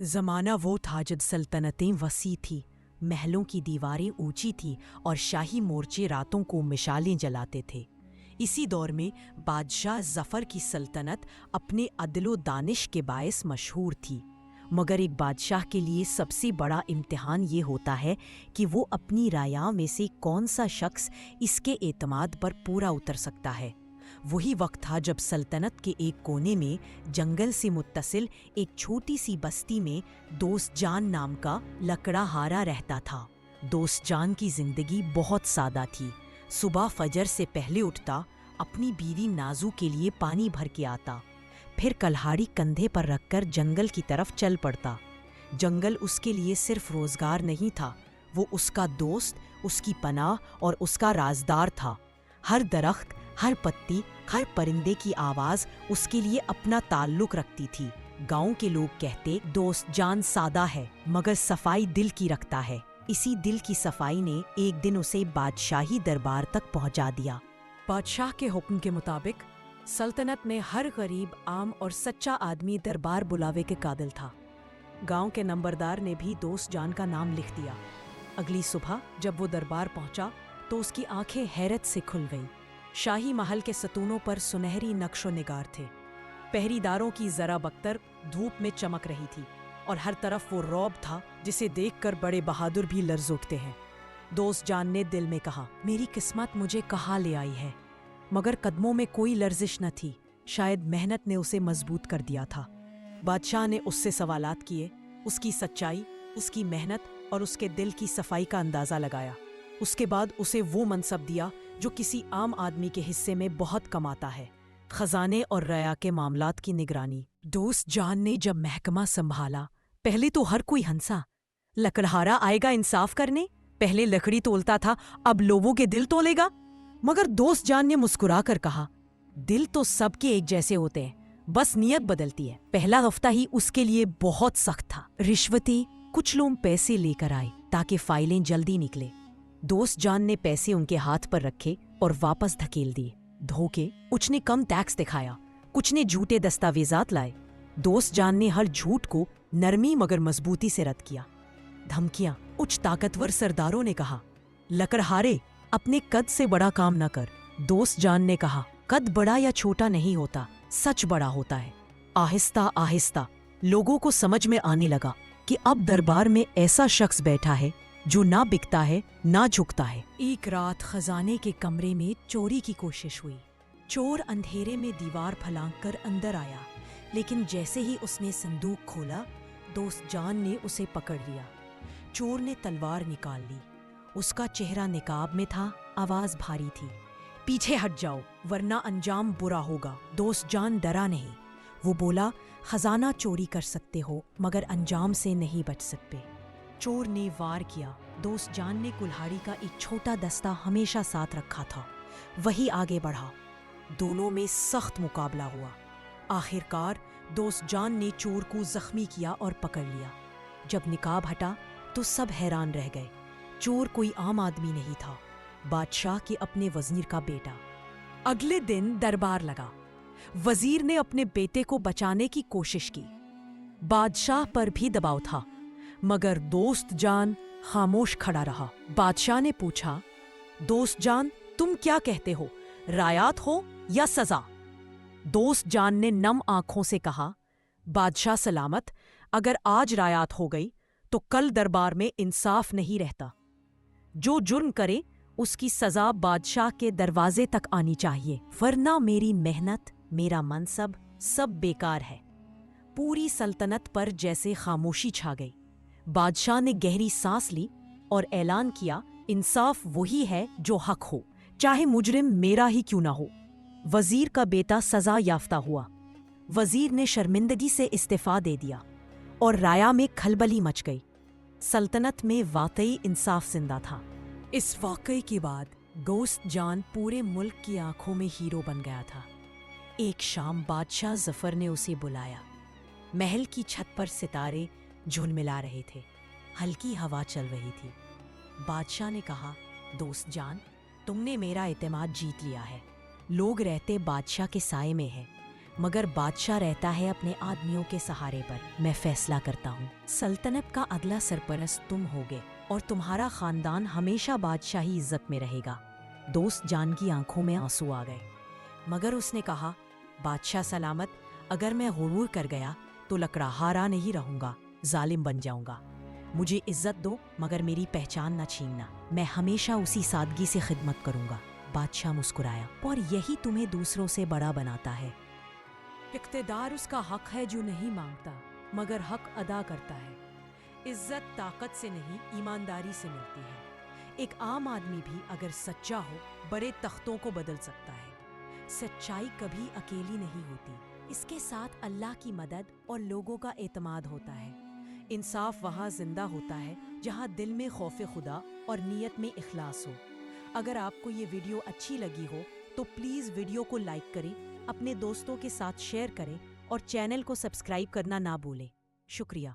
زمانہ وہ تھا جب سلطنتیں وسیع تھی، محلوں کی دیواریں اونچی تھی اور شاہی مورچے راتوں کو مشالیں جلاتے تھے۔ اسی دور میں بادشاہ ظفر کی سلطنت اپنے عدل و دانش کے باعث مشہور تھی، مگر ایک بادشاہ کے لیے سب سے بڑا امتحان یہ ہوتا ہے کہ وہ اپنی رعایا میں سے کون سا شخص اس کے اعتماد پر پورا اتر سکتا ہے۔ وہی وقت تھا جب سلطنت کے ایک کونے میں جنگل سے متصل ایک چھوٹی سی بستی میں دوست جان نام کا لکڑا ہارا رہتا تھا۔ دوست جان کی زندگی بہت سادہ تھی۔ صبح فجر سے پہلے اٹھتا، اپنی بیوی نازو کے لیے پانی بھر کے آتا، پھر کلہاڑی کندھے پر رکھ کر جنگل کی طرف چل پڑتا۔ جنگل اس کے لیے صرف روزگار نہیں تھا، وہ اس کا دوست، اس کی پناہ اور اس کا رازدار تھا۔ ہر درخت، ہر پتی، ہر پرندے کی آواز اس کے لیے اپنا تعلق رکھتی تھی۔ گاؤں کے لوگ کہتے، دوست جان سادہ ہے مگر صفائی دل کی رکھتا ہے۔ اسی دل کی صفائی نے ایک دن اسے بادشاہی دربار تک پہنچا دیا۔ بادشاہ کے حکم کے مطابق سلطنت میں ہر غریب، عام اور سچا آدمی دربار بلاوے کے قابل تھا۔ گاؤں کے نمبردار نے بھی دوست جان کا نام لکھ دیا۔ اگلی صبح جب وہ دربار پہنچا تو اس کی آنکھیں حیرت سے کھل گئیں۔ شاہی محل کے ستونوں پر سنہری نقش و نگار تھے، پہری داروں کی ذرا بختر دھوپ میں چمک رہی تھی، اور ہر طرف وہ رعب تھا جسے دیکھ کر بڑے بہادر بھی لرز اٹھتے ہیں۔ دوست جان نے دل میں کہا، میری قسمت مجھے کہاں لے آئی ہے، مگر قدموں میں کوئی لرزش نہ تھی، شاید محنت نے اسے مضبوط کر دیا تھا۔ بادشاہ نے اس سے سوالات کیے، اس کی سچائی، اس کی محنت اور اس کے دل کی صفائی کا اندازہ لگایا۔ اس کے بعد اسے وہ منصب دیا جو کسی عام آدمی کے حصے میں بہت کم آتا ہے، خزانے اور رعایا کے معاملات کی نگرانی۔ دوست جان نے جب محکمہ سنبھالا، پہلے تو ہر کوئی ہنسا، لکڑہارا آئے گا انصاف کرنے، پہلے لکڑی تولتا تھا اب لوگوں کے دل تولے گا۔ مگر دوست جان نے مسکرا کر کہا، دل تو سب کے ایک جیسے ہوتے ہیں، بس نیت بدلتی ہے۔ پہلا ہفتہ ہی اس کے لیے بہت سخت تھا، رشوتیں، کچھ لوگ پیسے لے کر آئے تاکہ فائلیں جلدی نکلے۔ دوست جان نے پیسے ان کے ہاتھ پر رکھے اور واپس دھکیل دیے۔ دھوکے، کچھ نے کم ٹیکس دکھایا، کچھ نے جھوٹے دستاویزات لائے۔ دوست جان نے ہر جھوٹ کو نرمی مگر مضبوطی سے رد کیا۔ دھمکیاں، کچھ طاقتور سرداروں نے کہا، لکڑہارے اپنے قد سے بڑا کام نہ کر۔ دوست جان نے کہا، قد بڑا یا چھوٹا نہیں ہوتا، سچ بڑا ہوتا ہے۔ آہستہ آہستہ لوگوں کو سمجھ میں آنے لگا کہ اب دربار میں ایسا شخص بیٹھا ہے جو نہ بکتا ہے نہ جھکتا ہے۔ ایک رات خزانے کے کمرے میں چوری کی کوشش ہوئی۔ چور اندھیرے میں دیوار پھلانگ کر اندر آیا، لیکن جیسے ہی اس نے صندوق کھولا، دوست جان نے اسے پکڑ لیا۔ چور نے تلوار نکال لی، اس کا چہرہ نقاب میں تھا، آواز بھاری تھی، پیچھے ہٹ جاؤ ورنہ انجام برا ہوگا۔ دوست جان ڈرا نہیں، وہ بولا، خزانہ چوری کر سکتے ہو مگر انجام سے نہیں بچ سکتے۔ چور نے وار کیا۔ دوست جان نے کلہاڑی کا ایک چھوٹا دستہ ہمیشہ ساتھ رکھا تھا، وہی آگے بڑھا۔ دونوں میں سخت مقابلہ ہوا۔ آخر کار دوست جان نے چور کو زخمی کیا اور پکڑ لیا۔ جب نقاب ہٹا تو سب حیران رہ گئے۔ چور کوئی عام آدمی نہیں تھا، بادشاہ کے اپنے وزیر کا بیٹا۔ اگلے دن دربار لگا۔ وزیر نے اپنے بیٹے کو بچانے کی کوشش کی، بادشاہ پر بھی دباؤ تھا، مگر دوست جان خاموش کھڑا رہا۔ بادشاہ نے پوچھا، دوست جان تم کیا کہتے ہو، رعایت ہو یا سزا؟ دوست جان نے نم آنکھوں سے کہا، بادشاہ سلامت، اگر آج رعایت ہو گئی تو کل دربار میں انصاف نہیں رہتا۔ جو جرم کرے اس کی سزا بادشاہ کے دروازے تک آنی چاہیے، ورنہ میری محنت، میرا منصب سب بیکار ہے۔ پوری سلطنت پر جیسے خاموشی چھا گئی۔ بادشاہ نے گہری سانس لی اور اعلان کیا، انصاف وہی ہے جو حق ہو، چاہے مجرم میرا ہی کیوں نہ ہو۔ وزیر کا بیٹا سزا یافتہ ہوا۔ وزیر نے شرمندگی سے استعفیٰ دے دیا اور رعایا میں کھلبلی مچ گئی۔ سلطنت میں واقعی انصاف زندہ تھا۔ اس واقعے کے بعد دوست جان پورے ملک کی آنکھوں میں ہیرو بن گیا تھا۔ ایک شام بادشاہ ظفر نے اسے بلایا۔ محل کی چھت پر ستارے جھلملا رہے تھے، ہلکی ہوا چل رہی تھی۔ بادشاہ نے کہا، دوست جان تم نے میرا اعتماد جیت لیا ہے، لوگ رہتے بادشاہ کے سائے میں ہیں، مگر بادشاہ رہتا ہے اپنے آدمیوں کے سہارے پر۔ میں فیصلہ کرتا ہوں، سلطنت کا اگلا سرپرست تم ہوگے اور تمہارا خاندان ہمیشہ بادشاہی عزت میں رہے گا۔ دوست جان کی آنکھوں میں آنسو آ گئے، مگر اس نے کہا، بادشاہ سلامت، اگر میں غرور کر گیا تو لکڑہارا نہیں رہوں گا، ظالم بن جاؤں گا۔ مجھے عزت دو مگر میری پہچان نہ چھیننا، میں ہمیشہ اسی سادگی سے خدمت کروں گا۔ بادشاہ مسکرایا، اور یہی تمہیں دوسروں سے بڑا بناتا ہے۔ اقتدار اس کا حق ہے جو نہیں مانگتا مگر حق ادا کرتا ہے۔ عزت طاقت سے نہیں، ایمانداری سے ملتی ہے۔ ایک عام آدمی بھی اگر سچا ہو بڑے تختوں کو بدل سکتا ہے۔ سچائی کبھی اکیلی نہیں ہوتی، اس کے ساتھ اللہ کی مدد اور لوگوں کا اعتماد ہوتا ہے۔ انصاف وہاں زندہ ہوتا ہے جہاں دل میں خوف خدا اور نیت میں اخلاص ہو۔ اگر آپ کو یہ ویڈیو اچھی لگی ہو تو پلیز ویڈیو کو لائک کریں، اپنے دوستوں کے ساتھ شیئر کریں اور چینل کو سبسکرائب کرنا نہ بھولیں۔ شکریہ۔